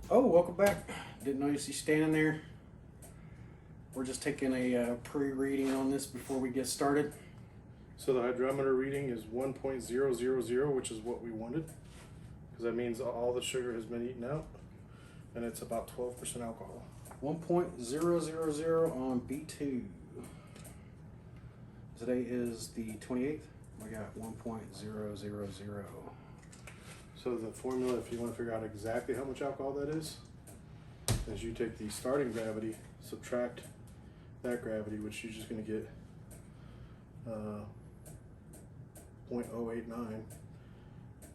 Oh, welcome back. Didn't notice you standing there. We're just taking a pre-reading on this before we get started. So the hydrometer reading is 1.000, which is what we wanted, because that means all the sugar has been eaten out, and it's about 12% alcohol. 1.000 on B2. Today is the 28th. We got 1.000. So the formula, if you want to figure out exactly how much alcohol that is you take the starting gravity, subtract that gravity, which you're just going to get 0.089,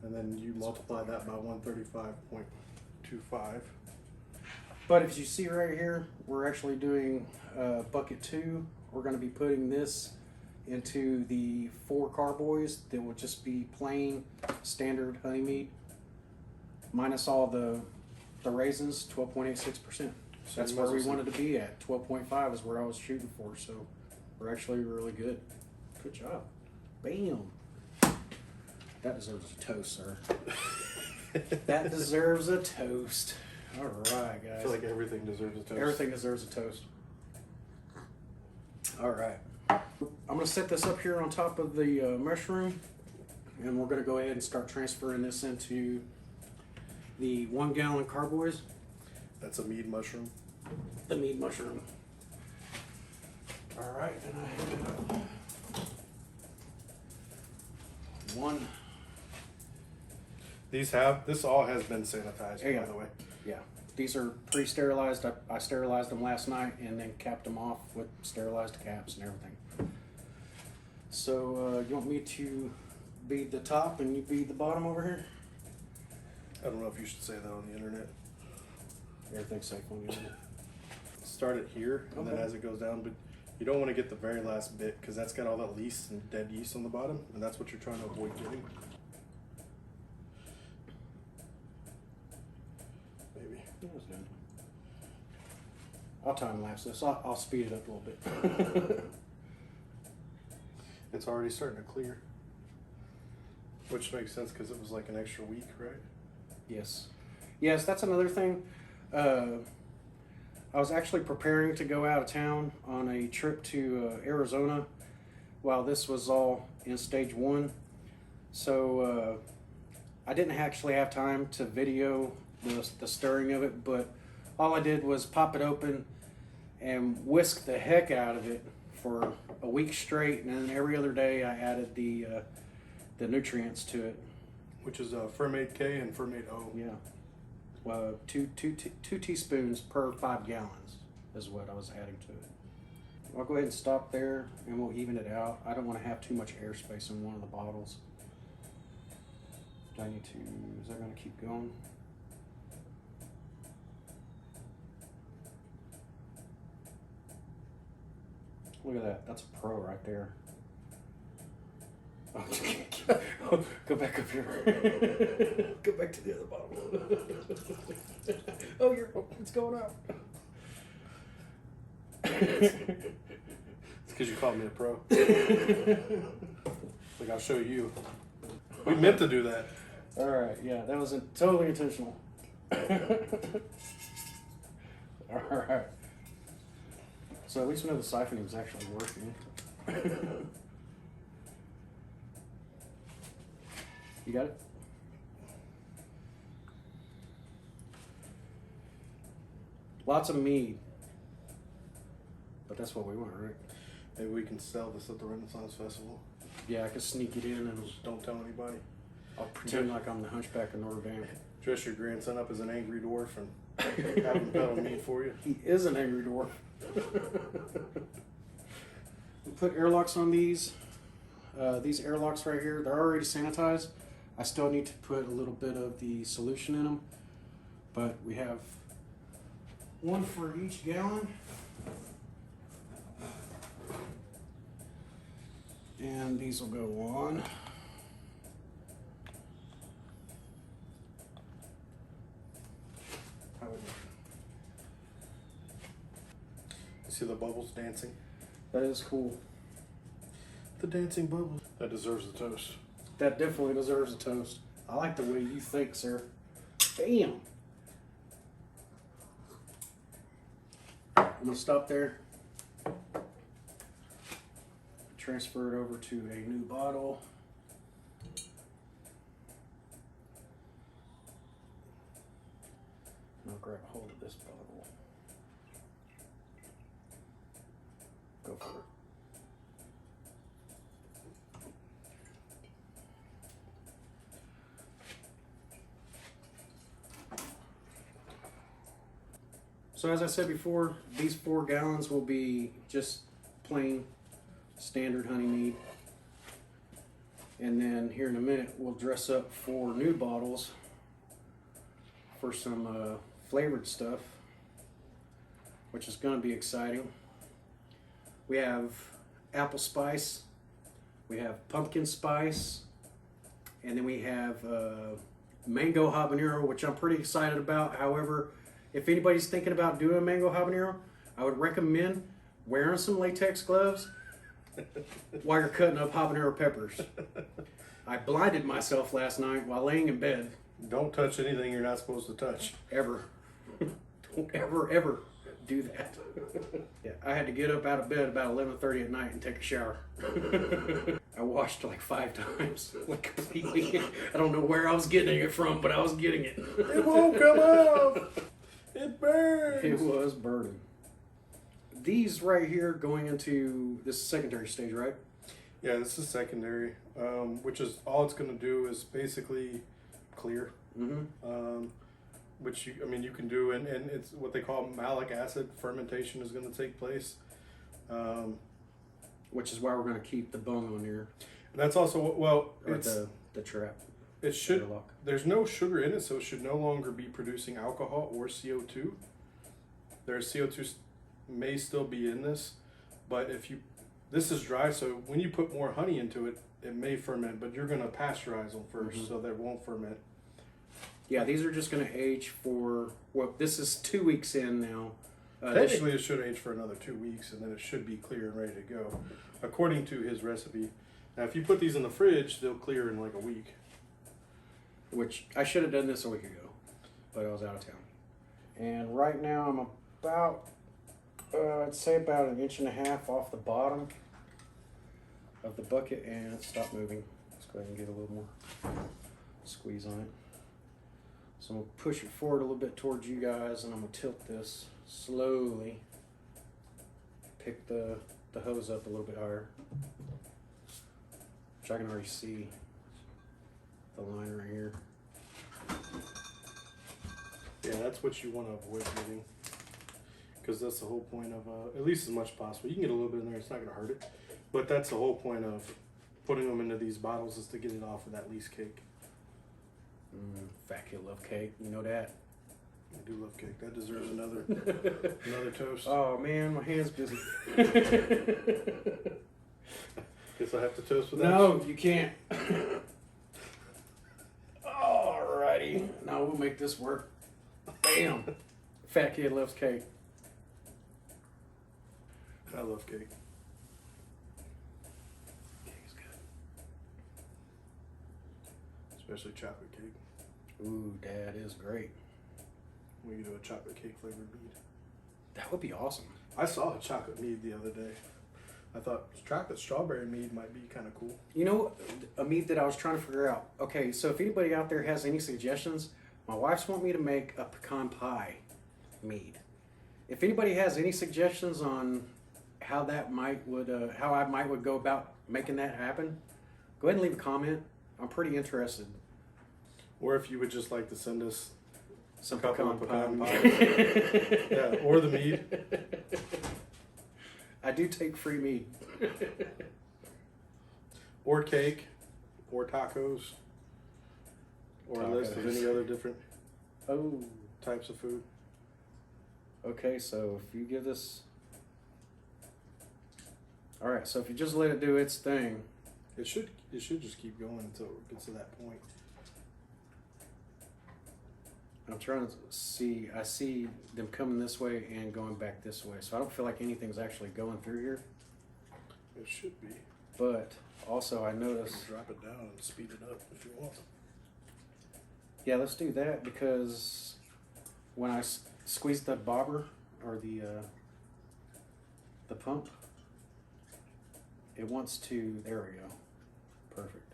and then you multiply that by 135.25. But if you see right here, we're actually doing bucket 2. We're going to be putting this into the 4 carboys that will just be plain standard honey mead minus all the raisins, 12.86%. That's where we wanted to be at. 12.5 is where I was shooting for, so we're actually really good. Good job. Bam. That deserves a toast, sir. That deserves a toast. All right, guys. I feel like everything deserves a toast. Everything deserves a toast. All right. I'm going to set this up here on top of the mushroom, and we're going to go ahead and start transferring this into the 1 gallon carboys. That's a mead mushroom. The mead mushroom. All right, and I have 1. This all has been sanitized, Yeah. by the way. Yeah, these are pre-sterilized. I sterilized them last night and then capped them off with sterilized caps and everything. So you want me to bead the top and you bead the bottom over here? I don't know if you should say that on the internet. Everything's safe on the internet. Start it here, and then Okay. as it goes down, but you don't want to get the very last bit because that's got all that yeast and dead yeast on the bottom, and that's what you're trying to avoid getting. Maybe. That was good. I'll time lapse this. I'll speed it up a little bit. It's already starting to clear, which makes sense because it was like an extra week, right? Yes. Yes, that's another thing. I was actually preparing to go out of town on a trip to Arizona while this was all in stage 1. So I didn't actually have time to video the stirring of it, but all I did was pop it open and whisk the heck out of it for a week straight, and then every other day I added the nutrients to it. Which is fermate K and fermate O. Yeah. Well, two teaspoons per 5 gallons is what I was adding to it. I'll go ahead and stop there and we'll even it out. I don't want to have too much airspace in one of the bottles. Do I need to, is that going to keep going? Look at that, that's a pro right there. Go back up here. Go back to the other bottle. Oh, it's going out. It's because you called me a pro. Like, I'll show you. We meant to do that. All right, yeah, that was totally intentional. All right. So at least we know the siphoning was actually working. You got it? Lots of mead. But that's what we want, right? Maybe we can sell this at the Renaissance Festival. Yeah, I could sneak it in and Just don't tell anybody. I'll pretend like I'm the Hunchback of Notre Dame. Dress your grandson up as an angry dwarf and have him peddle meat for you. He is an angry dwarf. We put airlocks on these. These airlocks right here, they're already sanitized. I still need to put a little bit of the solution in them, but we have 1 for each gallon. And these will go on. See the bubbles dancing? That is cool. The dancing bubbles. That deserves a toast. That definitely deserves a toast. I like the way you think, sir. Bam. I'm gonna stop there. Transfer it over to a new bottle. And I'll grab a hold of this bottle. Go for it. So as I said before, these 4 gallons will be just plain standard honey mead. And then here in a minute, we'll dress up 4 new bottles for some flavored stuff, which is going to be exciting. We have apple spice, we have pumpkin spice, and then we have mango habanero, which I'm pretty excited about. However, if anybody's thinking about doing mango habanero, I would recommend wearing some latex gloves while you're cutting up habanero peppers. I blinded myself last night while laying in bed. Don't touch anything you're not supposed to touch. Ever. Don't ever do that. Yeah, I had to get up out of bed about 11:30 at night and take a shower. I washed like 5 times, like completely. I don't know where I was getting it from, but I was getting it. It won't come off. It burns. It was burning. These right here going into this secondary stage, right? Yeah, this is secondary, which is all it's going to do is basically clear. Mm-hmm. Which you can do, and it's what they call malic acid fermentation is going to take place. Which is why we're going to keep the bung on here. That's also Or it's the trap. it should. Airlock. There's no sugar in it, so it should no longer be producing alcohol or CO2. There's CO2 may still be in this, but this is dry, so when you put more honey into it, it may ferment, but you're going to pasteurize them first, Mm-hmm. so they won't ferment. Yeah, these are just going to age for, well, this is 2 weeks in now. Technically, it should age for another 2 weeks, and then it should be clear and ready to go, according to his recipe. Now, if you put these in the fridge, they'll clear in like a week. Which I should have done this a week ago, but I was out of town. And right now I'm about, I'd say about 1.5 inches off the bottom of the bucket, and stop moving. Let's go ahead and get a little more squeeze on it. So I'm gonna push it forward a little bit towards you guys, and I'm gonna tilt this slowly. Pick the hose up a little bit higher, which I can already see the line right here. Yeah, that's what you want to avoid getting, because that's the whole point of, at least as much as possible. You can get a little bit in there, it's not going to hurt it, but that's the whole point of putting them into these bottles, is to get it off of that least cake. Fat kid love cake, you know that. I do love cake. That deserves another toast. Oh man, my hand's busy. Guess I have to toast with that. No, you can't. Alrighty, now we'll make this work. Bam! Fat kid loves cake. I love cake. Cake's good. Especially chocolate cake. Ooh, Dad is great. We can do a chocolate cake flavored mead. That would be awesome. I saw a chocolate mead the other day. I thought chocolate strawberry mead might be kind of cool. You know, a mead that I was trying to figure out. Okay, so if anybody out there has any suggestions, my wife's want me to make a pecan pie mead. If anybody has any suggestions on how I might would go about making that happen, go ahead and leave a comment. I'm pretty interested. Or if you would just like to send us Some a couple pecan of pie. pecan pies. Yeah, or the mead. I do take free mead. Or cake. Or tacos. Or a list of any other different types of food. Okay, so if you give this... Alright, so if you just let it do its thing... It should just keep going until it gets to that point. I'm trying to see, I see them coming this way and going back this way, so I don't feel like anything's actually going through here. It should be. But also I You notice... can drop it down and speed it up if you want. Yeah, let's do that, because when I squeeze the bobber, or the the pump, it wants to, there we go. Perfect.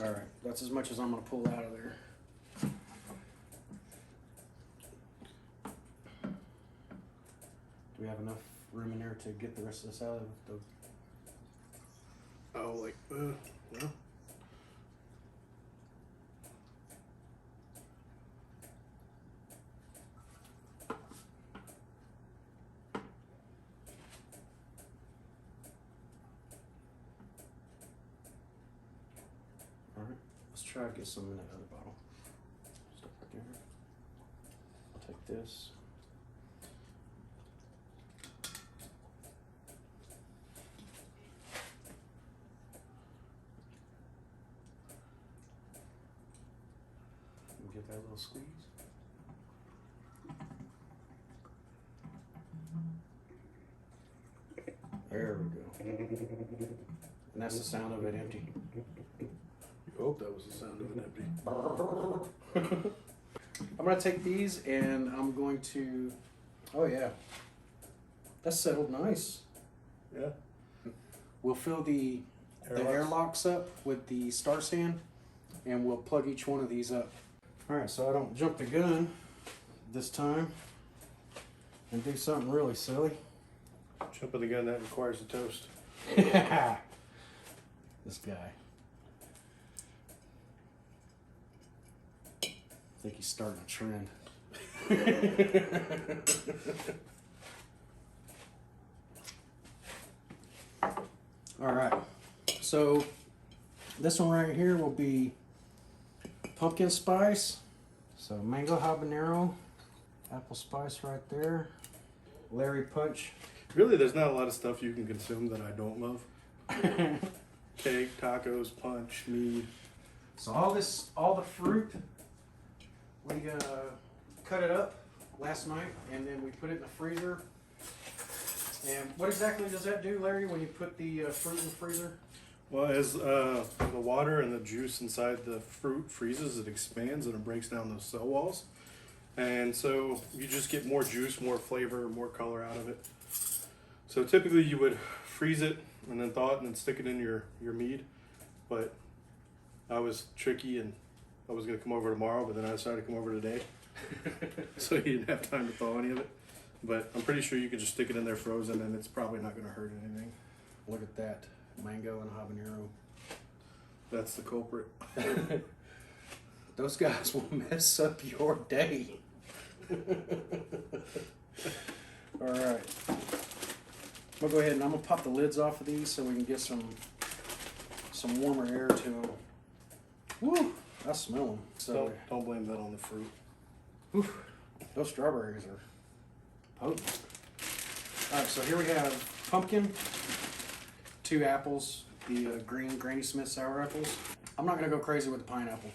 All right, that's as much as I'm gonna pull out of there. Do we have enough room in there to get the rest of this out of the? Oh, like, well. All right, let's try to get some in that other bottle. Stop right there. I'll take this. Give that a little squeeze. There we go. And that's the sound of it empty. You hope that was the sound of it empty. I'm going to take these and I'm going to, oh yeah, that's settled nice. Yeah. We'll fill the airlocks up with the star sand and we'll plug each one of these up. All right, so I don't jump the gun this time and do something really silly. Jumping the gun, that requires a toast. This guy. I think he's starting a trend. All right, so this one right here will be pumpkin spice, so mango habanero, apple spice right there, Larry punch. Really, there's not a lot of stuff you can consume that I don't love. Cake, tacos, punch, mead. So all the fruit, we cut it up last night and then we put it in the freezer. And what exactly does that do, Larry, when you put the fruit in the freezer? Well, as the water and the juice inside the fruit freezes, it expands and it breaks down those cell walls. And so you just get more juice, more flavor, more color out of it. So typically you would freeze it and then thaw it and then stick it in your mead. But I was tricky and I was going to come over tomorrow, but then I decided to come over today. So you didn't have time to thaw any of it. But I'm pretty sure you could just stick it in there frozen and it's probably not going to hurt anything. Look at that, mango and habanero. That's the culprit. Those guys will mess up your day. All right. We'll go ahead and I'm gonna pop the lids off of these so we can get some warmer air to them. Woo! I smell them. So Don't blame that on the fruit. whew, those strawberries are potent. All right, so here we have pumpkin, 2 apples, the green Granny Smith sour apples. I'm not gonna go crazy with the pineapple.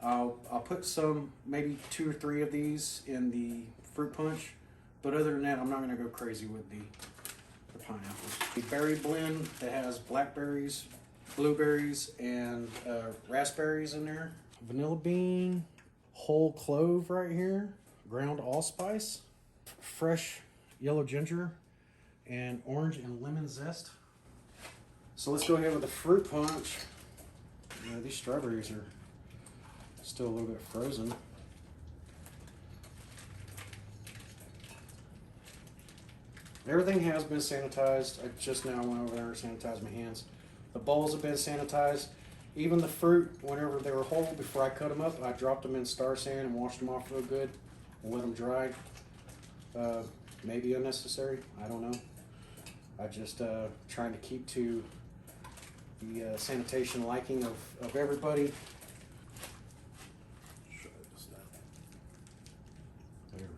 I'll put some, maybe 2 or 3 of these in the fruit punch, but other than that, I'm not gonna go crazy with the pineapples. The berry blend that has blackberries, blueberries, and raspberries in there. Vanilla bean, whole clove right here, ground allspice, fresh yellow ginger, and orange and lemon zest. So let's go ahead with the fruit punch. Yeah, these strawberries are still a little bit frozen. Everything has been sanitized. I just now went over there and sanitized my hands. The bowls have been sanitized. Even the fruit, whenever they were whole, before I cut them up, I dropped them in star sand and washed them off real good and let them dry. Maybe unnecessary, I don't know. I just trying to keep to the sanitation liking of everybody. There we go.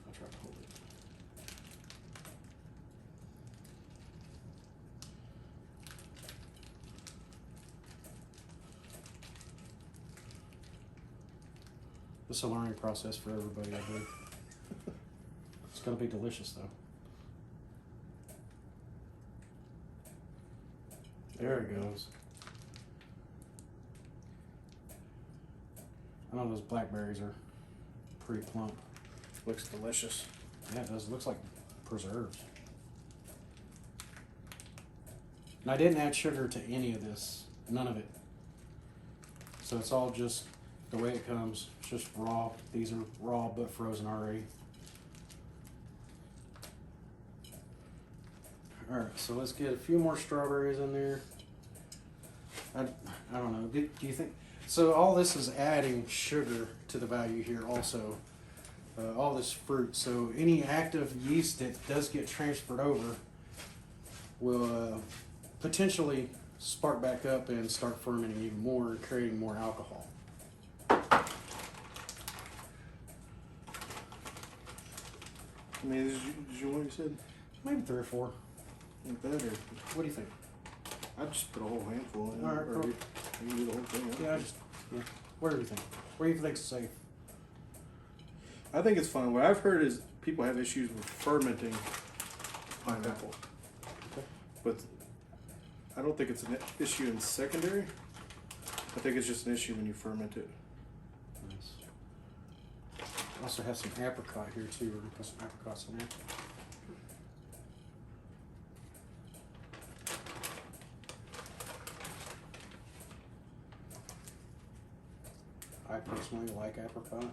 I'll try to hold it. This is a learning process for everybody, I believe. It's going to be delicious, though. There it goes. I know those blackberries are pretty plump. Looks delicious. Yeah, it does. It looks like preserves. And I didn't add sugar to any of this. None of it. So it's all just the way it comes. It's just raw. These are raw but frozen already. Alright, so let's get a few more strawberries in there. I don't know. Do you think... So all this is adding sugar to the value here also. All this fruit. So any active yeast that does get transferred over will potentially spark back up and start fermenting even more and creating more alcohol. I mean, did you what you said? Maybe 3 or 4. Like that, or What do you think? I'd just put a whole handful in. All right, or cool. you can do the whole thing. Yeah, what do you think? What do you think's safe? I think it's fine. What I've heard is people have issues with fermenting pineapple. Okay. But I don't think it's an issue in secondary. I think it's just an issue when you ferment it. Nice. I also have some apricot here too. We're gonna put some apricots in there. I personally like apricot.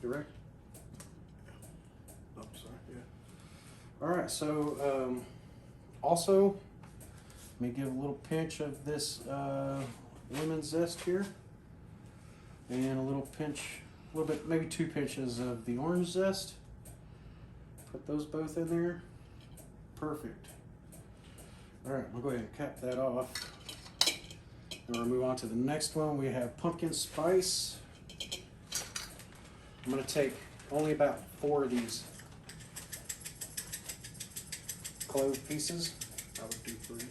Direct. Oh, sorry. Yeah. All right, so also, let me give a little pinch of this lemon zest here, and a little pinch, a little bit, maybe 2 pinches of the orange zest. Put those both in there. Perfect. All right, we'll go ahead and cap that off. And we'll move on to the next one. We have pumpkin spice. I'm gonna take only about 4 of these clove pieces. I would do 3.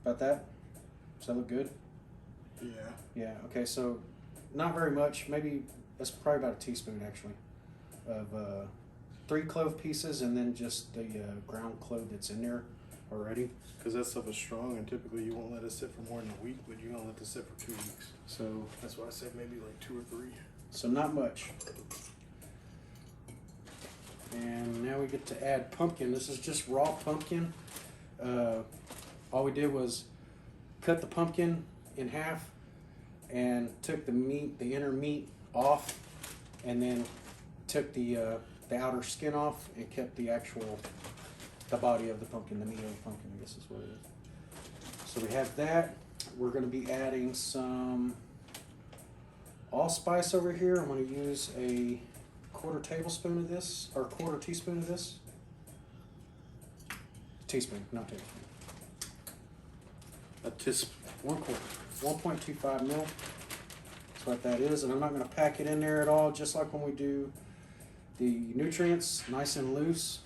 About that? Does that look good? Yeah. Yeah, okay, so not very much. Maybe that's probably about a teaspoon actually of 3 clove pieces, and then just the ground clove that's in there already. Because that stuff is strong, and typically you won't let it sit for more than a week, but you're gonna let it sit for 2 weeks. So That's why I said maybe like 2 or 3. So not much. And now we get to add pumpkin. This is just raw pumpkin. All we did was cut the pumpkin in half and took the meat, the inner meat off, and then took the outer skin off and kept the body of the pumpkin, the meat of the pumpkin, I guess is what it is. So we have that. We're going to be adding some allspice over here. I'm going to use a 1/4 tablespoon of this, or 1/4 teaspoon of this. Teaspoon, not tablespoon. A teaspoon. 1/4, 1.25 mil. That's what that is, and I'm not going to pack it in there at all, just like when we do the nutrients, nice and loose.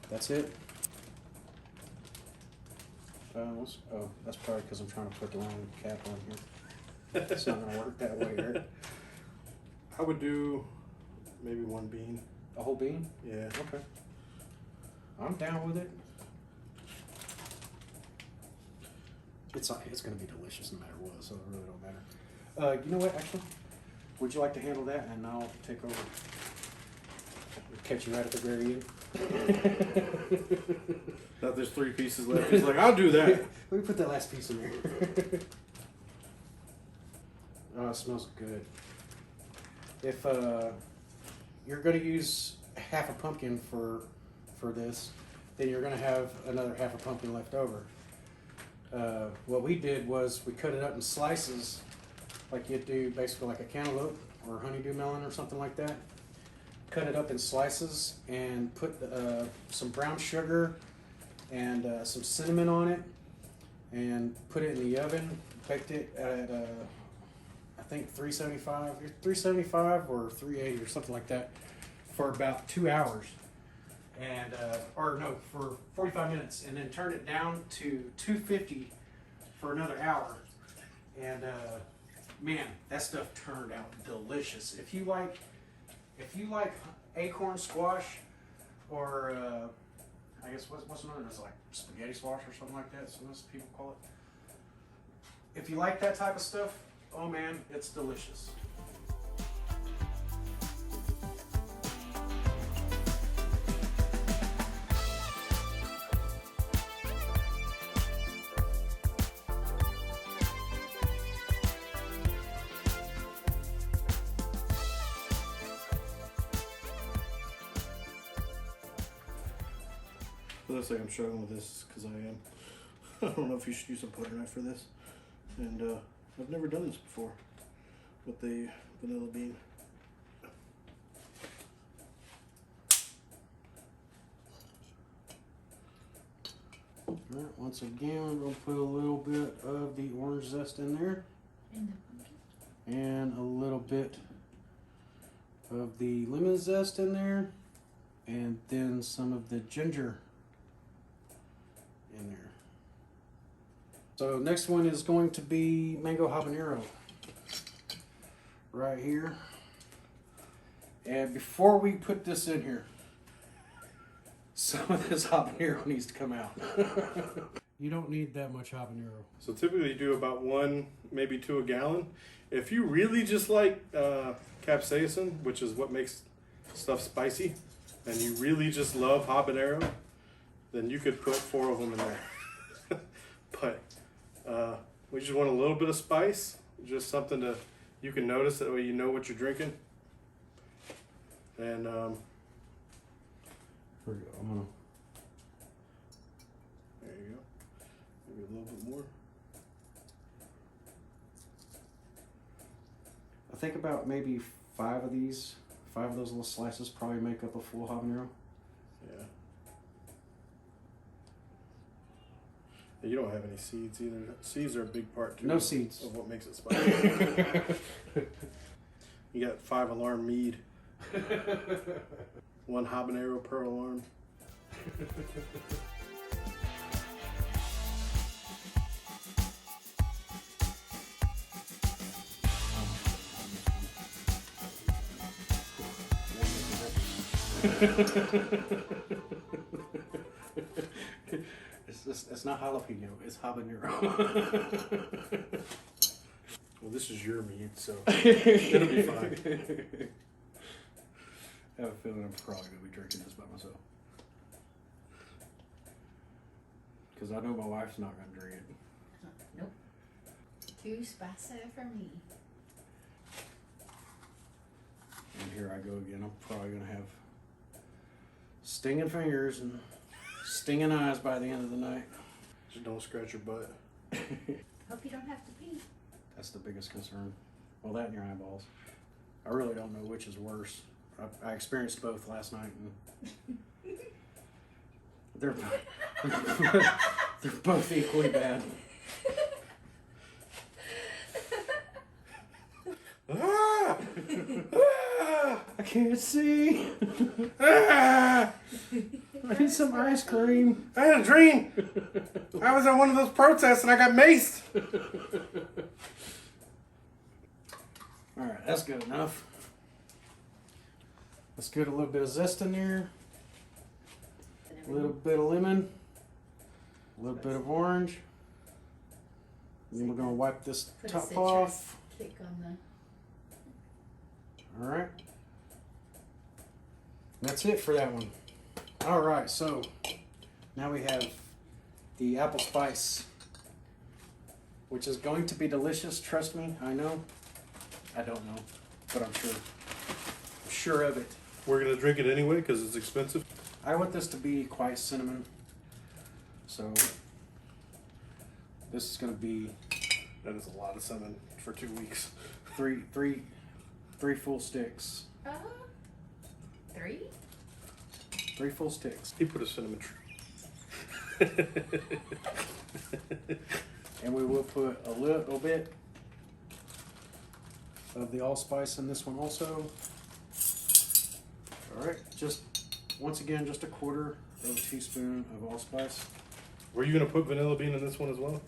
That's it. Oh, that's probably because I'm trying to put the wrong cap on here. It's not going to work that way, Eric. I would do maybe 1 bean. A whole bean? Yeah. Okay. I'm down with it. It's going to be delicious no matter what, so it really don't matter. You know what, actually? Would you like to handle that, and I'll take over? Catch you right at the very end. Now there's 3 pieces left. He's like, I'll do that. Let me put that last piece in there. Oh, it smells good. If you're going to use half a pumpkin for this, then you're going to have another half a pumpkin left over. What we did was we cut it up in slices, like you'd do basically like a cantaloupe or honeydew melon or something like that. Cut it up in slices and put some brown sugar and some cinnamon on it, and put it in the oven. Baked it at I think 375 or 380 or something like that for about 2 hours, and or no, for 45 minutes, and then turned it down to 250 for another hour. And man, that stuff turned out delicious. If you like acorn squash, or I guess what's another? It's like spaghetti squash or something like that. So most people call it. If you like that type of stuff, oh man, it's delicious. It looks like I'm struggling with this because I am. I don't know if you should use a butter knife for this. And I've never done this before with the vanilla bean. Alright, once again, we're going to put a little bit of the orange zest in there. And a little bit of the lemon zest in there. And then some of the ginger in there. So next one is going to be mango habanero. Right here. And before we put this in here, some of this habanero needs to come out. You don't need that much habanero. So typically you do about 1, maybe 2 a gallon. If you really just like capsaicin, which is what makes stuff spicy, and you really just love habanero, then you could put 4 of them in there. But we just want a little bit of spice, just something to you can notice, that way you know what you're drinking. And Here we go. I'm gonna. there you go. Maybe a little bit more. I think about maybe 5 of these, 5 of those little slices probably make up a full habanero. Yeah. And you don't have any seeds either. Seeds are a big part too. No seeds. Of what makes it spicy. You got 5 alarm mead. 1 habanero per alarm. It's not jalapeno, it's habanero. Well, this is your mead, so it'll be fine. I have a feeling I'm probably going to be drinking this by myself. Because I know my wife's not going to drink it. Nope. Too spicy for me. And here I go again. I'm probably going to have stinging fingers and stinging eyes by the end of the night. Just don't scratch your butt. Hope you don't have to pee. That's the biggest concern. Well, that and your eyeballs. I really don't know which is worse. I experienced both last night, and they're they're both equally bad. Ah! Ah! I can't see. Ah! I need some ice cream. I had a dream. I was at one of those protests and I got maced. All right, that's good enough. Let's get a little bit of zest in there. A little bit of lemon. A little bit of orange. And then we're going to wipe this Put a top citrus off. kick on All right. That's it for that one. All right, so now we have the apple spice, which is going to be delicious. Trust me, I know. I don't know, but I'm sure. I'm sure of it. We're gonna drink it anyway because it's expensive. I want this to be quite cinnamon, so this is going to be That is a lot of cinnamon for 2 weeks. three full sticks. the. 3? 3 full sticks. He put a cinnamon tree. And we will put a little bit of the allspice in this one also. All right, just once again, just a 1/4 of a teaspoon of allspice. Were you gonna put vanilla bean in this one as well?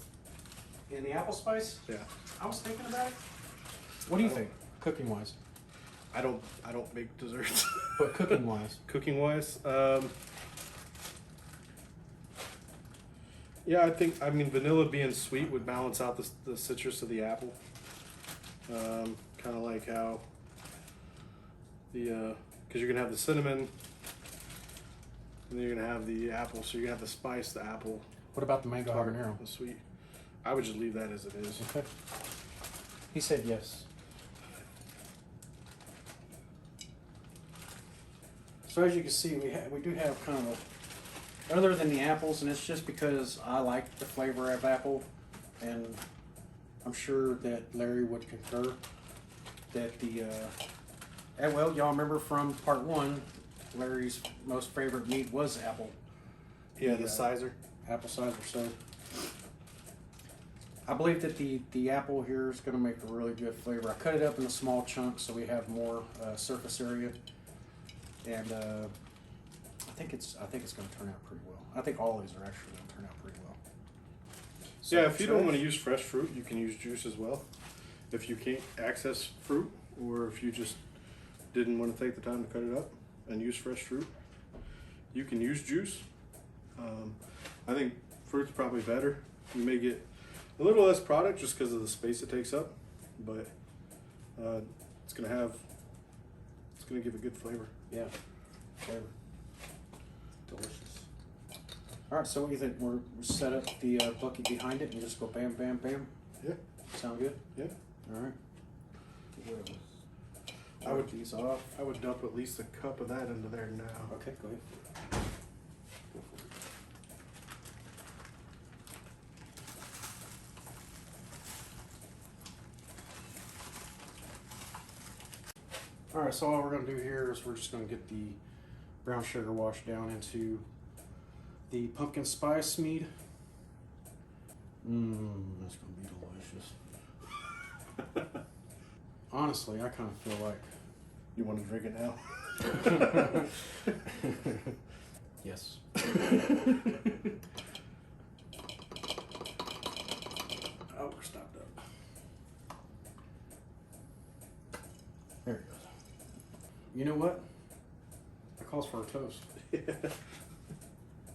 In the apple spice, Yeah. I was thinking about it. What do you think, cooking wise? I don't make desserts. But cooking wise, Cooking wise, Yeah, I mean, vanilla being sweet would balance out the citrus of the apple. Kind of like how because you're gonna have the cinnamon, and then you're gonna have the apple. So you're gonna have the spice, the apple, What about the mango tart, habanero? the sweet. I would just leave that as it is. Okay. He said yes. So as you can see, we do have kind of a, other than the apples, and it's just because I like the flavor of apple, and I'm sure that Larry would concur that the well, y'all remember from part 1, Larry's most favorite meat was apple. Yeah, the sizer. Apple cider. So I believe that the apple here is going to make a really good flavor. I cut it up into small chunks so we have more surface area, and I think it's going to turn out pretty well. I think all of these are actually going to turn out pretty well. So Yeah, if you don't want to use fresh fruit, you can use juice as well. If you can't access fruit, or if you just didn't want to take the time to cut it up and use fresh fruit, you can use juice. I think fruit's probably better. You may get a little less product just because of the space it takes up, but it's gonna give a good flavor. Yeah, flavor. Delicious. All right, so what do you think? We're set up the bucket behind it and just go bam, bam, bam? Yeah. Sound good? Yeah. All right. I would these off. I would dump at least a cup of that into there now. Okay, go ahead. All right, so all we're going to do here is we're just going to get the brown sugar washed down into the pumpkin spice mead. That's going to be delicious. Honestly, I kind of feel like... You want to drink it now? Yes. Oh, we're stopped up. There it goes. You know what? That calls for a toast.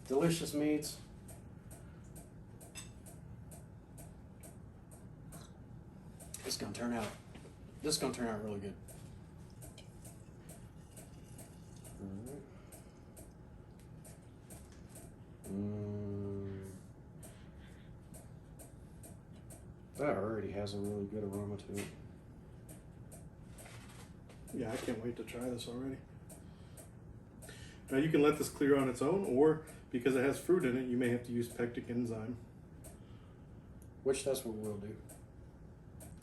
Delicious meats. This is gonna turn out really good. That already has a really good aroma to it. Yeah, I can't wait to try this already. Now you can let this clear on its own, or because it has fruit in it, you may have to use pectic enzyme. Which that's what we'll do.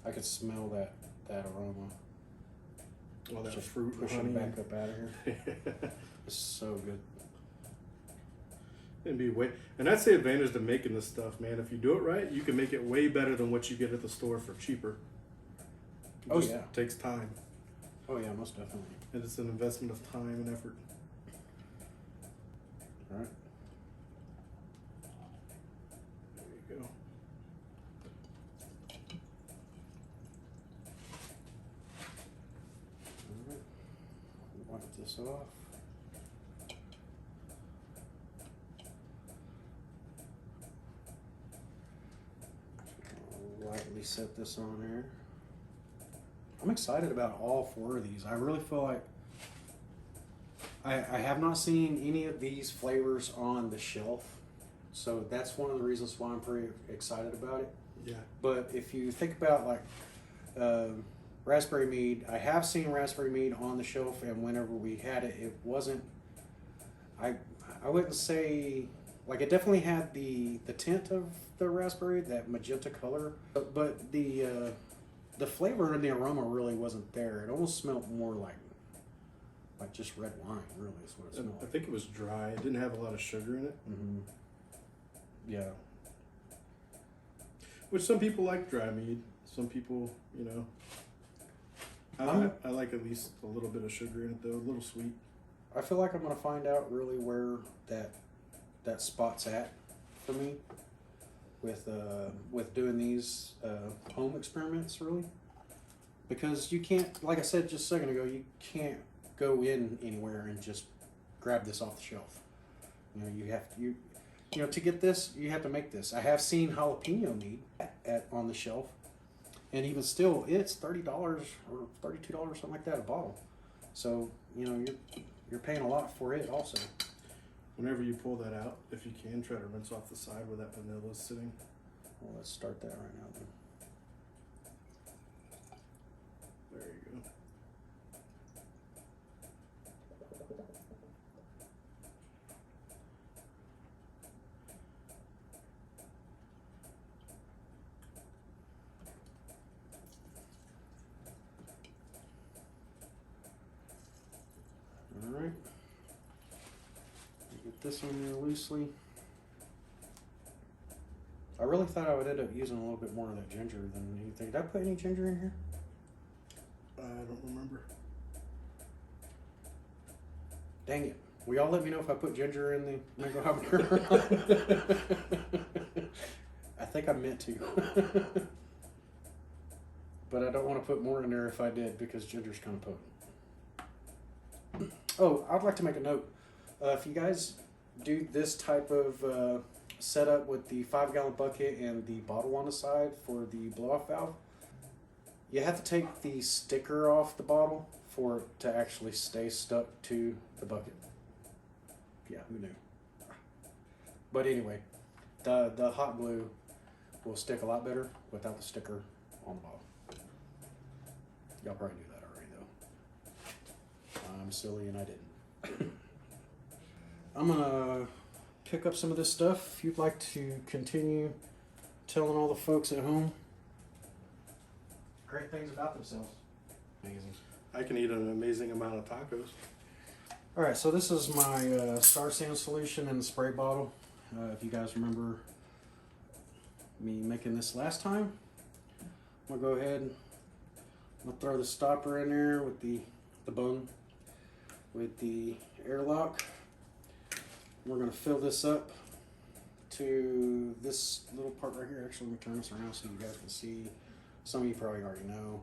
I could smell that aroma. Well, that Just fruit and pushing honey. back up out of here. It's so good. It'd be and that's the advantage to making this stuff, man. If you do it right, you can make it way better than what you get at the store for cheaper. It Oh, just yeah. takes time, Oh yeah, most definitely. and it's an investment of time and effort. All right. There you go. All right. Wipe this off. Lightly set this on there. I'm excited about all 4 of these. I really feel like I have not seen any of these flavors on the shelf, so that's one of the reasons why I'm pretty excited about it. Yeah. But if you think about like raspberry mead, I have seen raspberry mead on the shelf, and whenever we had it, it wasn't. I wouldn't say like it definitely had the tint of the raspberry, that magenta color, but the flavor and the aroma really wasn't there. It almost smelled more like just red wine. Really, is what it smelled I like. think it was dry. It didn't have a lot of sugar in it. Mm-hmm. Yeah. Which some people like dry mead. Some people, you know. I like at least a little bit of sugar in it, though. A little sweet. I feel like I'm gonna find out really where that spot's at for me with doing these home experiments, really, because you can't, like I said just a second ago, you can't go in anywhere and just grab this off the shelf. You know, you know, to get this, you have to make this. I have seen jalapeno mead on the shelf, and even still, it's $30 or $32, something like that, a bottle. So, you know, you're paying a lot for it also. Whenever you pull that out, if you can, try to rinse off the side where that vanilla is sitting. Well, let's start that right now then. There you go. All right. Get this on there loosely. I really thought I would end up using a little bit more of that ginger than anything. Did I put any ginger in here? I don't remember. Dang it. Will y'all let me know if I put ginger in the mango habanero? I think I meant to. But I don't want to put more in there if I did, because ginger's kind of potent. Oh, I'd like to make a note. If you guys do this type of setup with the 5-gallon bucket and the bottle on the side for the blow-off valve, you have to take the sticker off the bottle for it to actually stay stuck to the bucket. Yeah, who knew? But anyway, the hot glue will stick a lot better without the sticker on the bottle. Y'all probably knew that already though. I'm silly and I didn't. I'm gonna pick up some of this stuff. If you'd like to continue telling all the folks at home great things about themselves. Amazing. I can eat an amazing amount of tacos. All right, so this is my Star Sand solution in the spray bottle. If you guys remember me making this last time, I'm gonna go ahead and I'm gonna throw the stopper in there with the BOMM with the airlock. We're gonna fill this up to this little part right here. Actually, let me turn this around so you guys can see. Some of you probably already know.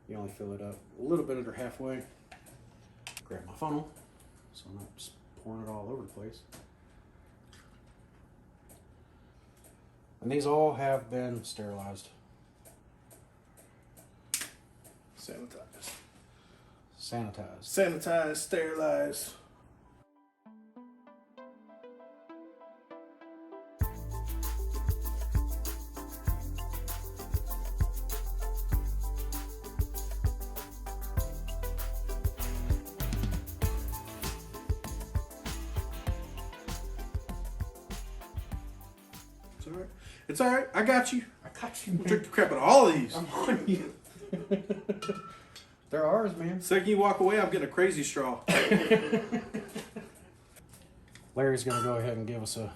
You only fill it up a little bit under halfway. Grab my funnel so I'm not just pouring it all over the place. And these all have been sterilized. Sanitize. Sanitized. Sanitize, sterilize. It's alright. It's alright. I got you. I got you, We'll man. drink the crap out of all of these. I'm on you. They're ours, man. Second you walk away, I'm getting a crazy straw. Larry's gonna go ahead and give us a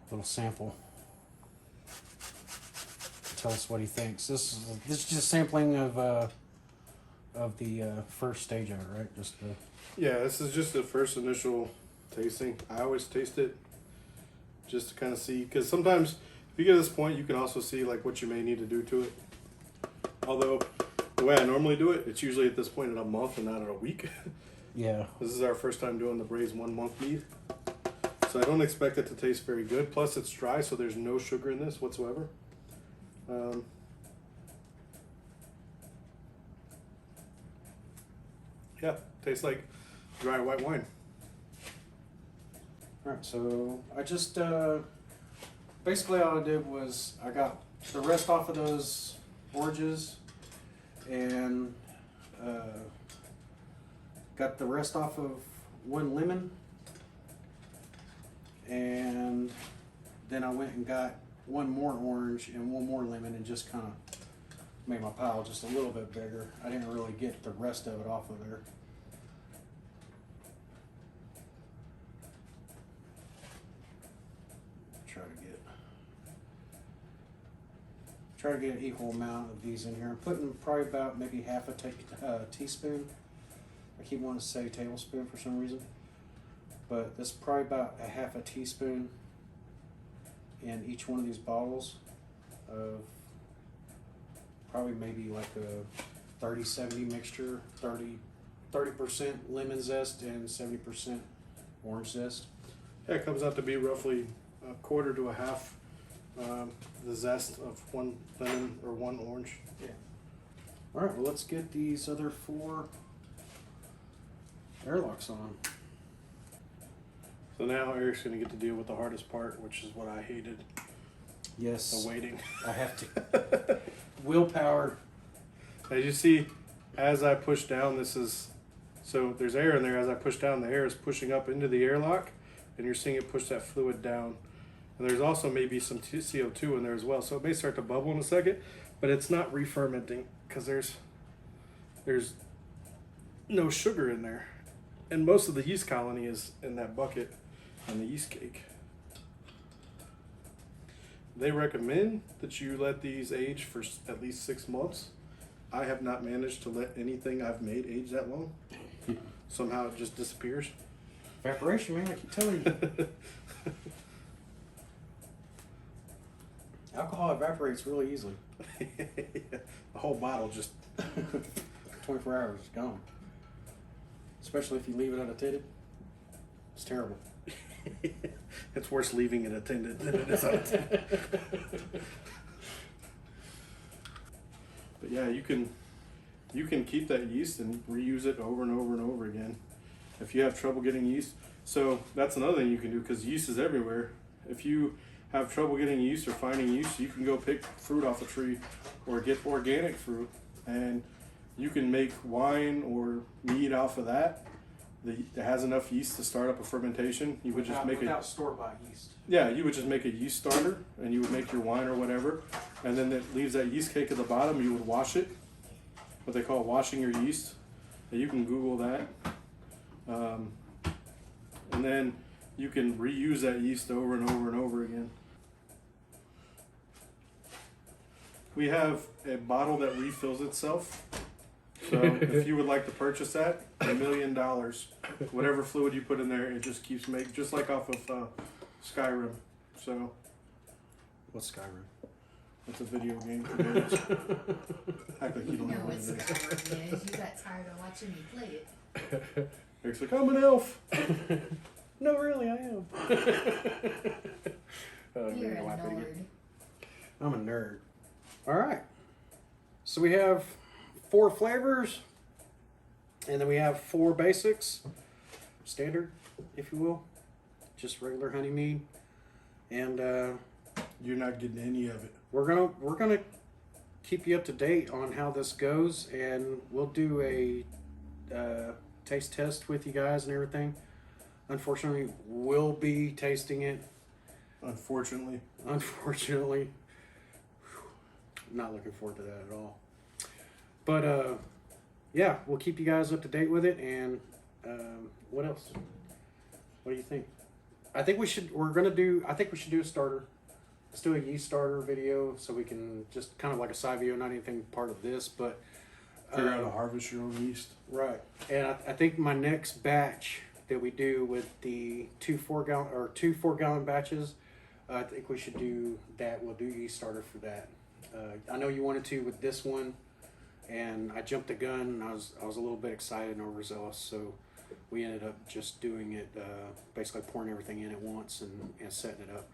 little sample. Tell us what he thinks. This is just sampling of the first stage of it, right? Just the. Yeah, this is just the first initial tasting. I always taste it just to kind of see, because sometimes if you get to this point, you can also see like what you may need to do to it. Although the way I normally do it, it's usually at this point in a month and not in a week. Yeah. This is our first time doing the Bray's 1 month mead. So I don't expect it to taste very good. Plus it's dry, so there's no sugar in this whatsoever. Yeah, tastes like dry white wine. Alright, so I just basically all I did was I got the rest off of those oranges and got the rest off of 1 lemon, and then I went and got 1 more orange and 1 more lemon and just kind of made my pile just a little bit bigger. I didn't really get the rest of it off of there. Try to get an equal amount of these in here. I'm putting probably about maybe half a teaspoon. I keep wanting to say tablespoon for some reason, but this is probably about a half a teaspoon in each one of these bottles of probably maybe like a 30-70 mixture, 30% lemon zest and 70% orange zest. Yeah, it comes out to be roughly a quarter to a half the zest of one lemon or one orange. Yeah. All right, well, let's get these other 4 airlocks on. So now Eric's going to get to deal with the hardest part, which is what I hated, Yes. the waiting. I have to. Willpower. As you see, as I push down, so there's air in there. As I push down, the air is pushing up into the airlock, and you're seeing it push that fluid down. And there's also maybe some CO2 in there as well. So it may start to bubble in a second, but it's not re-fermenting because there's no sugar in there. And most of the yeast colony is in that bucket and the yeast cake. They recommend that you let these age for at least 6 months. I have not managed to let anything I've made age that long. Somehow it just disappears. Evaporation, man, I keep telling you. Alcohol evaporates really easily. The whole bottle just 24 hours is gone. Especially if you leave it unattended. It's terrible. it's worse leaving it attended than it is unattended. But yeah, you can keep that yeast and reuse it over and over and over again. If you have trouble getting yeast, so that's another thing you can do because yeast is everywhere. If you have trouble getting yeast or finding yeast, you can go pick fruit off a tree or get organic fruit, and you can make wine or mead off of that. That has enough yeast to start up a fermentation. You would just make without store-bought yeast. Yeah, you would just make a yeast starter, and you would make your wine or whatever, and then it leaves that yeast cake at the bottom. You would wash it, what they call washing your yeast. And you can Google that, and then you can reuse that yeast over and over and over again. We have a bottle that refills itself. So if you would like to purchase that, $1 million. Whatever fluid you put in there, it just keeps making, just like off of Skyrim. So What's Skyrim? it's a video game for nerds. Act like you don't know what it it's is. Skyrim is. You got tired of watching me play it. Eric's like, I'm an elf. No, really, I am. You're a nerd. I'm a nerd. All right. So we have 4 flavors, and then we have 4 basics, standard, if you will, just regular honey mead, and You're not getting any of it. we're gonna keep you up to date on how this goes, and we'll do a taste test with you guys and everything. Unfortunately, we'll be tasting it. Unfortunately. Not looking forward to that at all. But yeah, we'll keep you guys up to date with it. And what else? What do you think? I think we should do a starter. Let's do a yeast starter video so we can just kind of like a side video, not anything part of this, but Figure out how to harvest your own yeast. right. And I think my next batch that we do with the 2 4-gallon batches, I think we should do that. We'll do yeast starter for that. I know you wanted to with this one, and I jumped the gun. And I was a little bit excited and overzealous, so we ended up just doing it, basically pouring everything in at once and setting it up.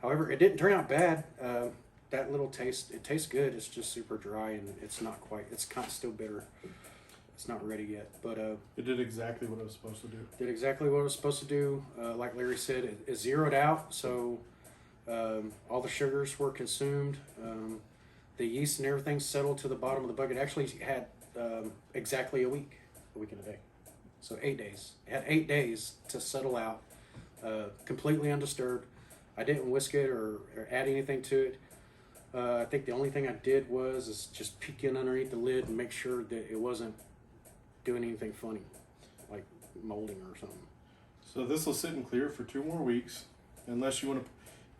However, it didn't turn out bad. That little taste, it tastes good. It's just super dry, and it's not quite. It's kind of still bitter. It's not ready yet, but It did exactly what it was supposed to do. did exactly what it was supposed to do. Like Larry said, it zeroed out, so all the sugars were consumed. The yeast and everything settled to the bottom of the bucket. Actually had exactly a week and a day. So 8 days. It had 8 days to settle out, completely undisturbed. I didn't whisk it or add anything to it. I think the only thing I did was just peek in underneath the lid and make sure that it wasn't doing anything funny, like molding or something. So this will sit and clear for 2 more weeks, unless you want to.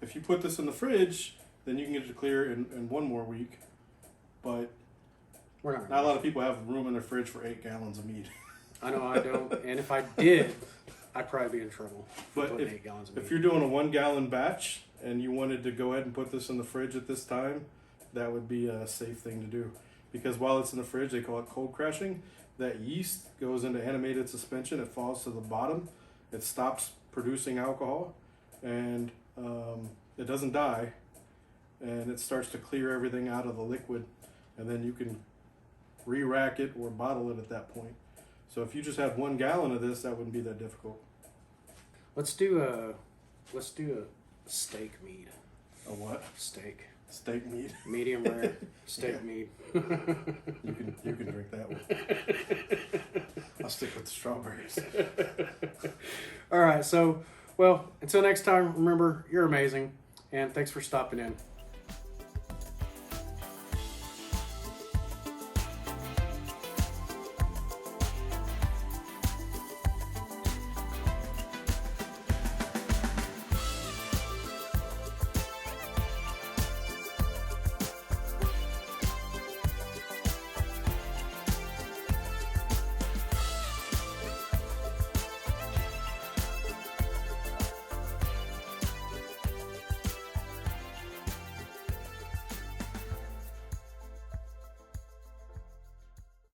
If you put this in the fridge, then you can get it to clear in 1 more week. But We're not. not a lot of people have room in their fridge for 8 gallons of mead. I know I don't, and if I did, I'd probably be in trouble. For But putting if- 8 gallons of If meat. you're doing a 1-gallon batch and you wanted to go ahead and put this in the fridge at this time, that would be a safe thing to do. Because while it's in the fridge, they call it cold crashing. That yeast goes into animated suspension. It falls to the bottom. It stops producing alcohol, and it doesn't die, and it starts to clear everything out of the liquid, and then you can re-rack it or bottle it at that point. So if you just had 1 gallon of this, that wouldn't be that difficult. Let's do a steak mead. A what? Steak. Steak mead. Medium rare steak Yeah. mead. You can drink that one. I'll stick with the strawberries. All right, so, well, until next time, remember, you're amazing, and thanks for stopping in.